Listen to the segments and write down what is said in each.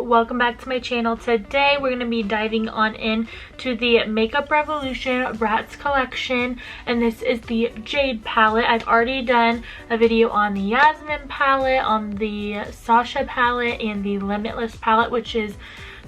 welcome back to my channel. Today we're going to be diving on in to the Makeup Revolution Bratz collection, and this is the Jade palette. I've already done a video on the Yasmin palette, on the Sasha palette, and the Limitless palette, which is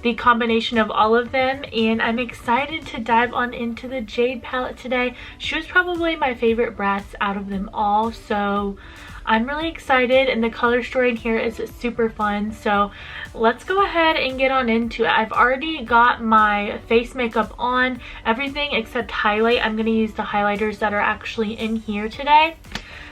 the combination of all of them, and I'm excited to dive on into the Jade palette today. She was probably my favorite Bratz out of them all, so I'm really excited, and the color story in here is super fun. So let's go ahead and get on into it. I've already got my face makeup on, everything except highlight. I'm going to use the highlighters that are actually in here today.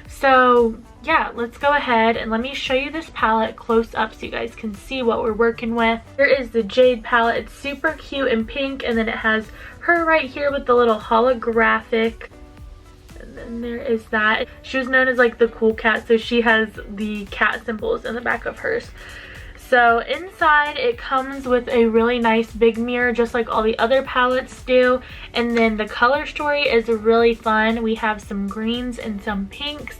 So yeah, let's go ahead and let me show you this palette close up so you guys can see what we're working with. Here is the Jade palette. It's super cute and pink, and then it has her right here with the little holographic. And then there is that. She was known as like the cool cat, so she has the cat symbols in the back of hers. So inside it comes with a really nice big mirror, just like all the other palettes do. And then the color story is really fun. We have some greens and some pinks,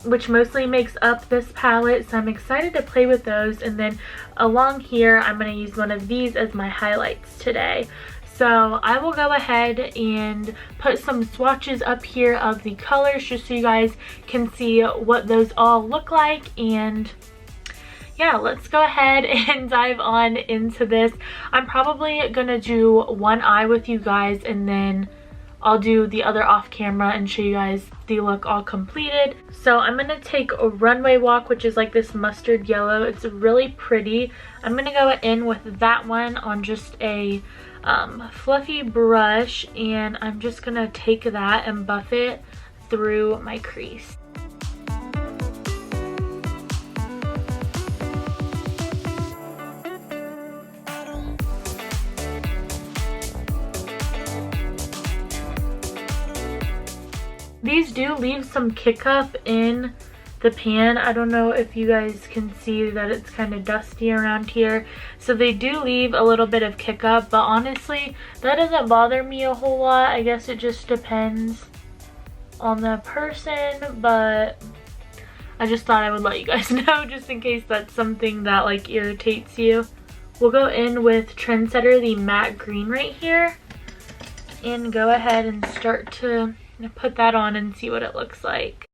which mostly makes up this palette, so I'm excited to play with those. And then along here I'm going to use one of these as my highlights today. So I will go ahead and put some swatches up here of the colors just so you guys can see what those all look like. And yeah, let's go ahead and dive on into this. I'm probably gonna do one eye with you guys, and then I'll do the other off camera and show you guys the look all completed. So I'm gonna take a Runway Walk, which is like this mustard yellow. It's really pretty. I'm gonna go in with that one on just a fluffy brush, and I'm just gonna take that and buff it through my crease. These do leave some kick up in the pan. I don't know if you guys can see that it's kind of dusty around here, so they do leave a little bit of kick up, but honestly that doesn't bother me a whole lot. I guess it just depends on the person, but I just thought I would let you guys know just in case that's something that like irritates you. We'll go in with Trendsetter, the matte green right here, and go ahead and start to put that on and see what it looks like.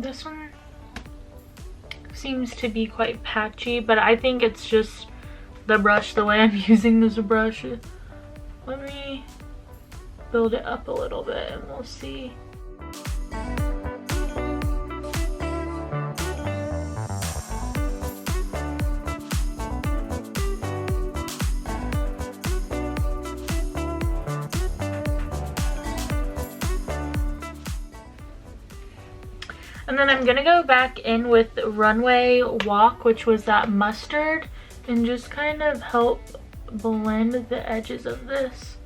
This one seems to be quite patchy, but I think it's just the brush, the way I'm using this brush. Let me build it up a little bit and we'll see. And then I'm gonna go back in with Runway Walk, which was that mustard, and just kind of help blend the edges of this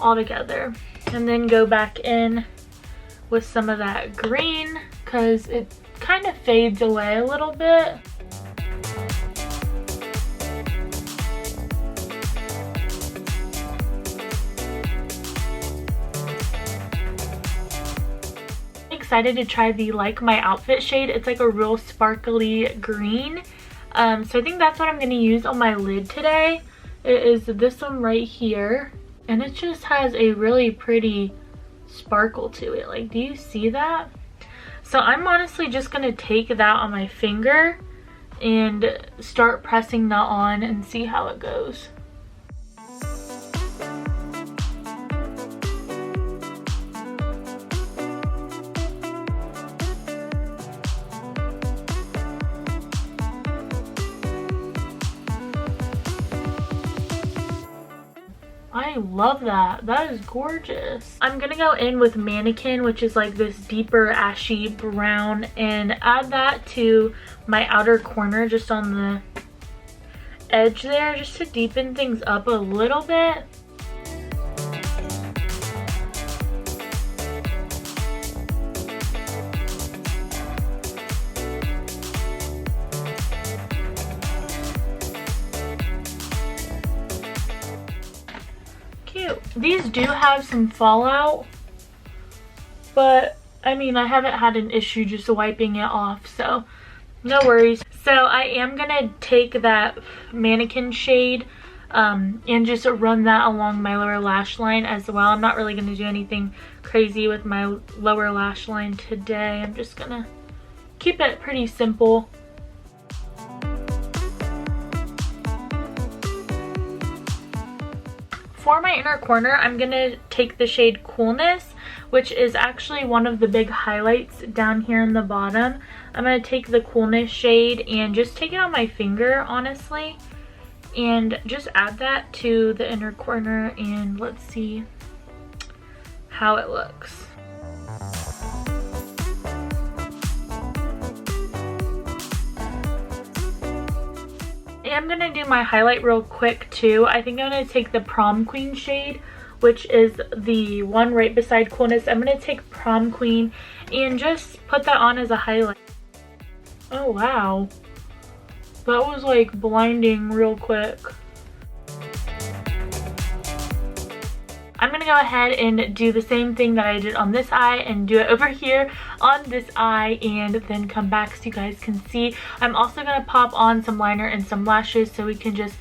all together. And then go back in with some of that green because it kind of fades away a little bit. Excited to try the Like My Outfit shade. It's like a real sparkly green, so I think that's what I'm going to use on my lid today. It is this one right here, and it just has a really pretty sparkle to it. Like, do you see that? So I'm honestly just going to take that on my finger and start pressing that on and see how it goes. I love that. That is gorgeous. I'm gonna go in with Mannequin, which is like this deeper ashy brown, and add that to my outer corner just on the edge there, just to deepen things up a little bit. These do have some fallout, but I mean, I haven't had an issue just wiping it off, so no worries. So I am gonna take that mannequin shade and just run that along my lower lash line as well. I'm not really gonna do anything crazy with my lower lash line today. I'm just gonna keep it pretty simple. For my inner corner, I'm gonna take the shade Coolness, which is actually one of the big highlights down here in the bottom. I'm gonna take the Coolness shade and just take it on my finger, honestly, and just add that to the inner corner, and let's see how it looks. I'm gonna do my highlight real quick too. I think I'm gonna take the Prom Queen shade, which is the one right beside Coolness. I'm gonna take Prom Queen and just put that on as a highlight. Oh wow, that was like blinding real quick. I'm gonna go ahead and do the same thing that I did on this eye and do it over here on this eye, and then come back so you guys can see. I'm also gonna pop on some liner and some lashes so we can just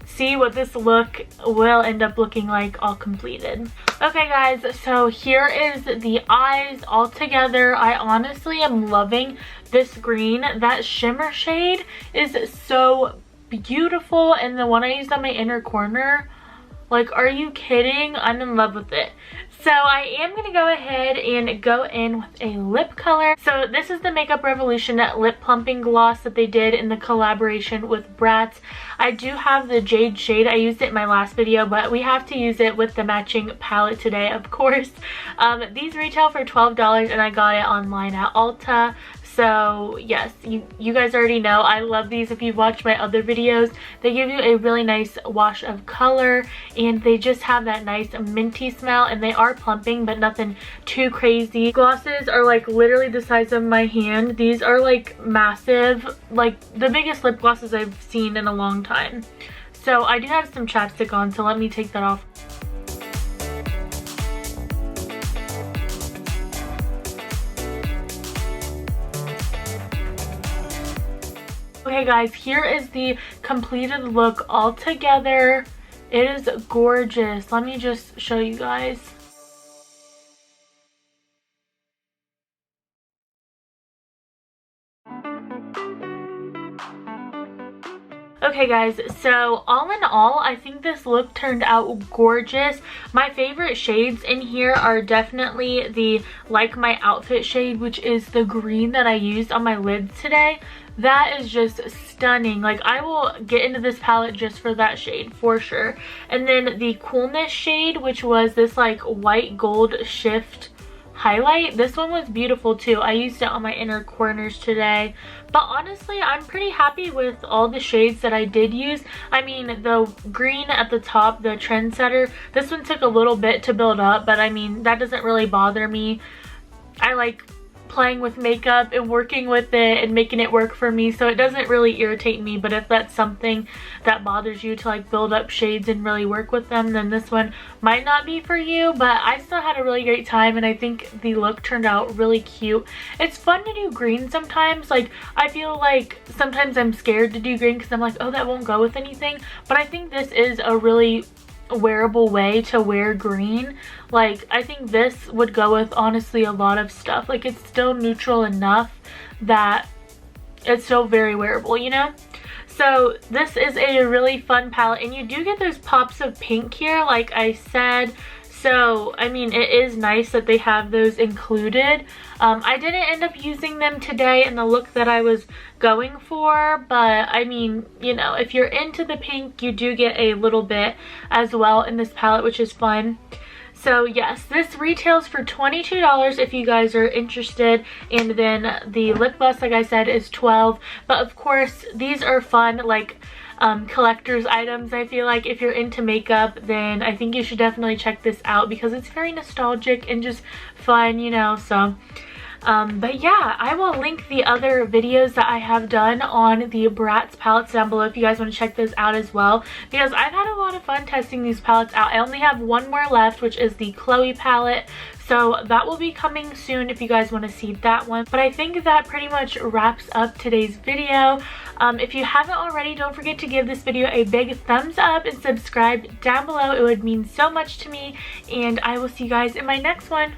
see what this look will end up looking like all completed. Okay guys, so here is the eyes all together. I honestly am loving this green. That shimmer shade is so beautiful, and the one I used on my inner corner, like, are you kidding? I'm in love with it. So I am going to go ahead and go in with a lip color. So this is the Makeup Revolution lip plumping gloss that they did in the collaboration with Bratz. I do have the Jade shade. I used it in my last video, but we have to use it with the matching palette today, of course. These retail for $12 and I got it online at Ulta. So yes, you guys already know I love these. If you've watched my other videos, they give you a really nice wash of color, and they just have that nice minty smell, and they are plumping but nothing too crazy. Glosses are like literally the size of my hand. These are like massive, like the biggest lip glosses I've seen in a long time. So I do have some chapstick on, so let me take that off. Okay guys, here is the completed look all together. It is gorgeous. Let me just show you guys. Okay guys, so all in all, I think this look turned out gorgeous. My favorite shades in here are definitely the Like My Outfit shade, which is the green that I used on my lids today. That is just stunning. Like, I will get into this palette just for that shade for sure. And then the Coolness shade, which was this like white gold shift highlight. This one was beautiful too. I used it on my inner corners today. But honestly, I'm pretty happy with all the shades that I did use. I mean, the green at the top, the Trendsetter, this one took a little bit to build up, but I mean, that doesn't really bother me. I like playing with makeup and working with it and making it work for me, so it doesn't really irritate me. But if that's something that bothers you, to like build up shades and really work with them, then this one might not be for you. But I still had a really great time, and I think the look turned out really cute. It's fun to do green sometimes. Like, I feel like sometimes I'm scared to do green because I'm like, oh, that won't go with anything. But I think this is a really wearable way to wear green. Like, I think this would go with honestly a lot of stuff. Like, it's still neutral enough that it's still very wearable, you know? So this is a really fun palette, and you do get those pops of pink here, like I said. So I mean, it is nice that they have those included. I didn't end up using them today in the look that I was going for, but I mean, you know, if you're into the pink, you do get a little bit as well in this palette, which is fun. So yes, this retails for $22 if you guys are interested, and then the lip gloss, like I said, is $12. But of course, these are fun, like collector's items. I feel like if you're into makeup, then I think you should definitely check this out because it's very nostalgic and just fun, you know. So But yeah, I will link the other videos that I have done on the Bratz palettes down below if you guys want to check those out as well, because I've had a lot of fun testing these palettes out. I only have one more left, which is the Chloe palette. So that will be coming soon if you guys want to see that one. But I think that pretty much wraps up today's video. If you haven't already, don't forget to give this video a big thumbs up and subscribe down below. It would mean so much to me. And I will see you guys in my next one.